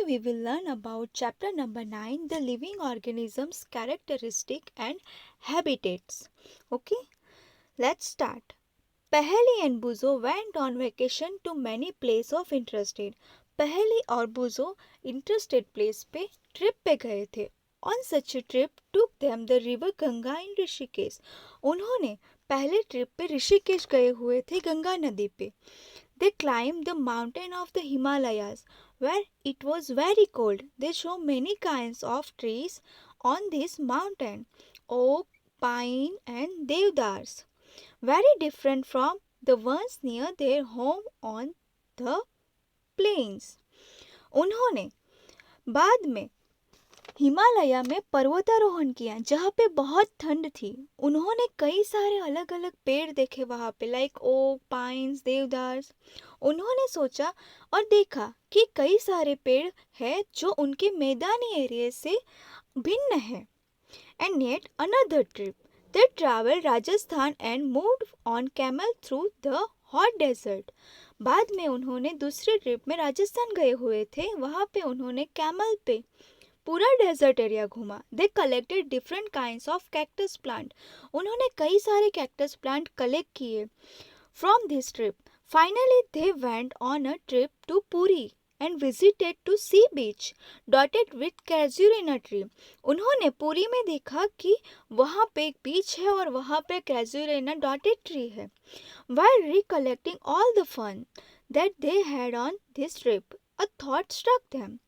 we will learn about chapter number 9, the living organisms, characteristic and habitats. Okay, let's start. पहेली and Buzo went on vacation to many places of interested. पहेली और बुजो interested place पे trip पे गए थे. On such a trip took them the river Ganga in Rishikesh. उन्होंने पहले trip पे ऋषिकेश गए हुए थे गंगा नदी पे. They climbed the mountain of the Himalayas where it was very cold. They saw many kinds of trees on this mountain, oak, pine and devdars, very different from the ones near their home on the plains. उन्होंने बाद में हिमालय में पर्वतारोहण किया जहाँ पे बहुत ठंड थी. उन्होंने कई सारे अलग अलग पेड़ देखे वहाँ पे, लाइक ओक, पाइन्स, देवदार्स. उन्होंने सोचा और देखा कि कई सारे पेड़ हैं जो उनके मैदानी एरिया से भिन्न है. And yet another trip they travel Rajasthan and moved on camel through the hot desert. बाद में उन्होंने दूसरी ट्रिप में राजस्थान गए हुए थे. वहाँ पे उन्होंने कैमल पे पूरा डेजर्ट एरिया घूमा. They collected different kinds of cactus plant. उन्होंने कई सारे कैक्टस प्लांट कलेक्ट किए from this trip. Finally they went on a trip to Puri and visited to sea beach dotted with casuarina tree. उन्होंने पुरी में देखा कि वहाँ पे एक बीच है और वहाँ पे कैजुरिना डॉटेड ट्री है. While recollecting all the fun that they had on this trip, a thought struck them.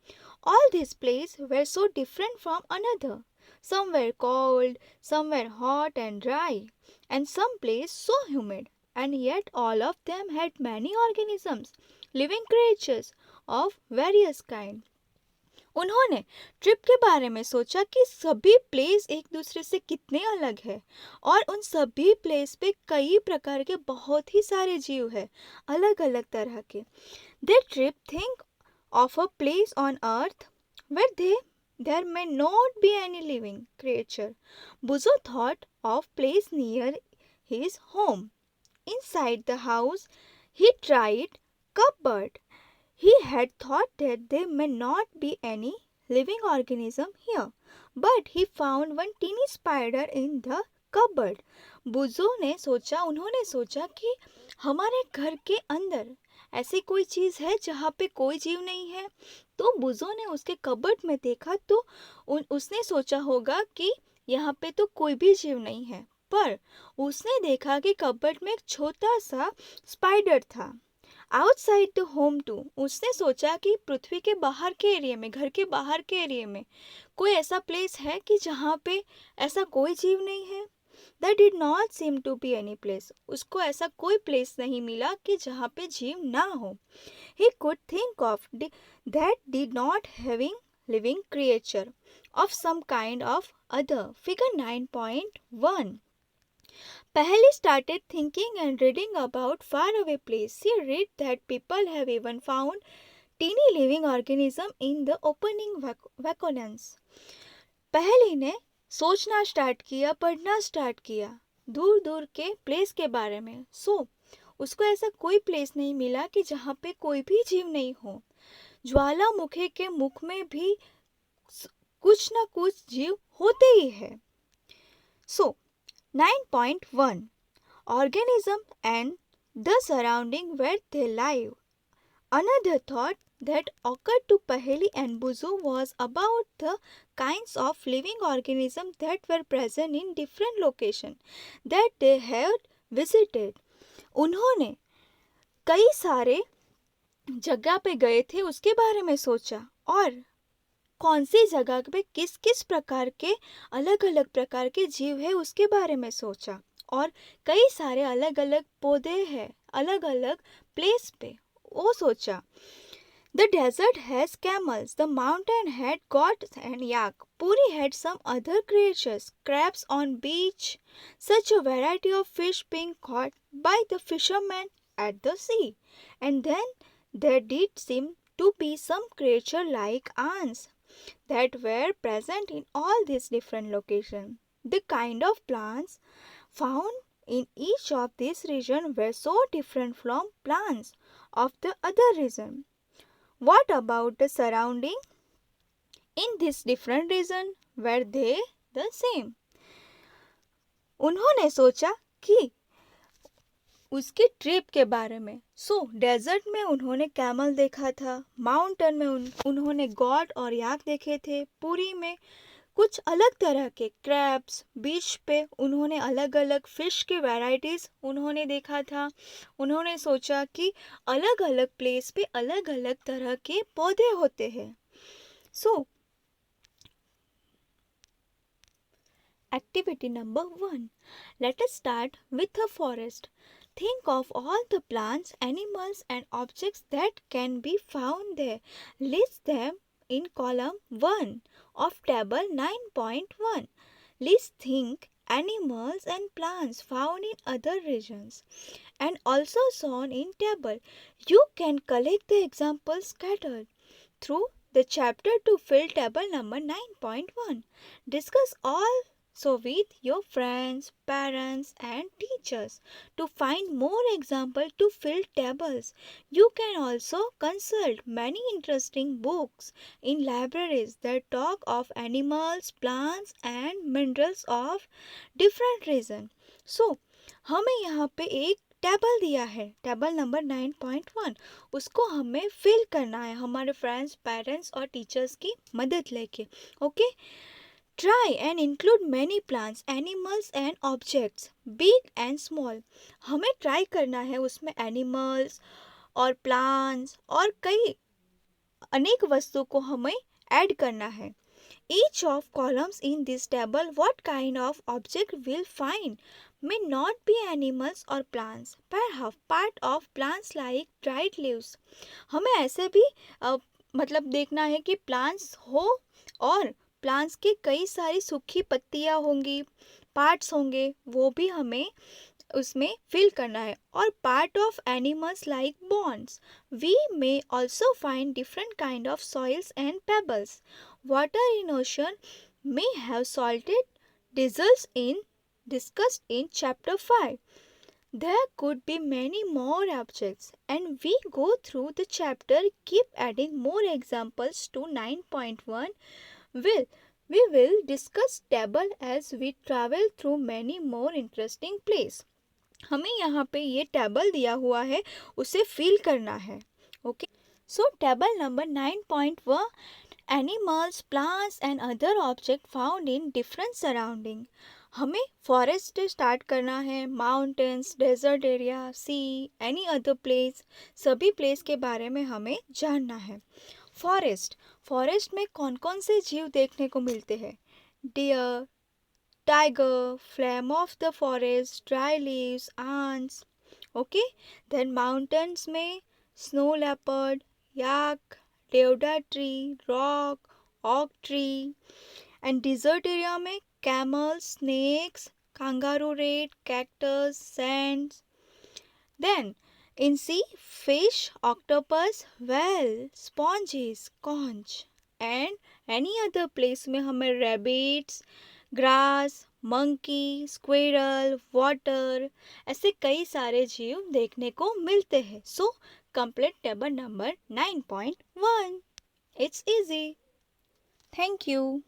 All these places were so different from another. Some were cold, some were hot and dry, and some places so humid. And yet all of them had many organisms, living creatures of various kinds. उन्होंने trip के बारे में सोचा कि सभी place एक दूसरे से कितने अलग है और उन सभी प्लेस पे कई प्रकार के बहुत ही सारे जीव है, अलग अलग तरह के. They trip think of a place on earth where there may not be any living creature. Buzo thought of place near his home. Inside the house, he tried cupboard. He had thought that there may not be any living organism here, but he found one teeny spider in the cupboard. उन्होंने सोचा कि हमारे घर के अंदर ऐसी कोई चीज़ है जहाँ पे कोई जीव नहीं है. तो बुजो ने उसके कबर्ड में देखा तो उसने सोचा होगा कि यहाँ पे तो कोई भी जीव नहीं है, पर उसने देखा कि कबर्ड में एक छोटा सा स्पाइडर था. आउटसाइड द होम टू, उसने सोचा कि पृथ्वी के बाहर के एरिया में, घर के बाहर के एरिया में कोई ऐसा प्लेस है कि जहाँ पे ऐसा कोई जीव नहीं है. There did not seem to be any place. उसको ऐसा कोई प्लेस नहीं मिला कि जहाँ पे जीव ना हो. He could think of that did not having living creature of some kind of other. Figure 9.1. Paheli started thinking and reading about faraway place. She read that people have even found teeny living organism in the opening vacuums. पहली ने सोचना start किया, पढ़ना start किया दूर दूर के place के बारे में. उसको ऐसा कोई प्लेस नहीं मिला कि जहाँ पे कोई भी जीव नहीं हो. ज्वालामुखी के मुख में भी कुछ ना कुछ जीव होते ही है. 9.1 Organism and the surrounding where they live. Another thought that occurred to Paheli and Buzu was about the kinds of living organisms that were present in different locations that they had visited. उन्होंने कई सारे जगह पे गए थे उसके बारे में सोचा और कौन सी जगह पे किस किस प्रकार के अलग अलग प्रकार के जीव है उसके बारे में सोचा. और कई सारे अलग अलग पौधे हैं अलग अलग प्लेस पे, वो सोचा. The desert has camels, the mountain had goats and yak. Puri had some other creatures, crabs on beach, such a variety of fish being caught by the fishermen at the sea. And then there did seem to be some creature like ants that were present in all these different locations. The kind of plants found in each of these regions were so different from plants of the other region. What about the surrounding? In this different region were they the same? उन्होंने सोचा कि उसके trip के बारे में। Desert में उन्होंने camel देखा था, माउंटेन में उन्होंने गॉड और याक देखे थे, पुरी में कुछ अलग तरह के क्रैब्स, बीच पे उन्होंने अलग अलग फिश की वैरायटीज उन्होंने देखा था। उन्होंने सोचा कि अलग अलग प्लेस पे अलग अलग तरह के पौधे होते हैं। Activity number 1. Let us start with a forest. Think of all the plants, animals and objects that can be found there. List them in column 1 of table 9.1. List think animals and plants found in other regions and also shown in table. You can collect the examples scattered through the chapter to fill table number 9.1. Discuss all with your friends, parents and teachers to find more examples to fill tables. You can also consult many interesting books in libraries that talk of animals, plants and minerals of different region. हमें यहाँ पे एक table दिया है, table number 9.1। उसको हमें fill करना है हमारे फ्रेंड्स, पेरेंट्स और टीचर्स की मदद लेके। Okay, Try and include many plants, animals and objects, big and small. हमें ट्राई करना है उसमें एनिमल्स और प्लांट्स और कई अनेक वस्तु को हमें ऐड करना है। Each of columns in this table, what kind of object will find may not be animals or plants, perhaps part of plants like dried leaves. हमें ऐसे भी मतलब देखना है कि प्लांट्स हो और प्लांट्स के कई सारी सूखी पत्तियां होंगी, पार्ट्स होंगे, वो भी हमें उसमें फिल करना है। और part of animals like bones. We may also find different kind of soils and pebbles. Water in ocean may have salted dissolves in discussed in chapter 5. There could be many more objects and we go through the chapter, keep adding more examples to 9.1. We will discuss table as we travel through many more interesting place. हमें यहाँ पे ये table दिया हुआ है, उसे fill करना है। Okay, so table number 9.1, animals, plants and other objects found in different surrounding. हमें फॉरेस्ट से स्टार्ट करना है, माउंटेन्स, डेजर्ट एरिया, सी, एनी अदर प्लेस, सभी प्लेस के बारे में हमें जानना है। फॉरेस्ट में कौन कौन से जीव देखने को मिलते हैं? Deer, tiger, flame of the forest, dry leaves, ants. Okay, then mountains में snow leopard, yak, deodar tree, rock, oak tree. And desert area में camel, snakes, kangaroo rat, cactus, sands. Then in sea, fish, octopus, whale, sponges, conch. And any other place में हमें rabbits, grass, monkey, squirrel, water, ऐसे कई सारे जीव देखने को मिलते हैं। So complete table number 9.1. It's easy. Thank you.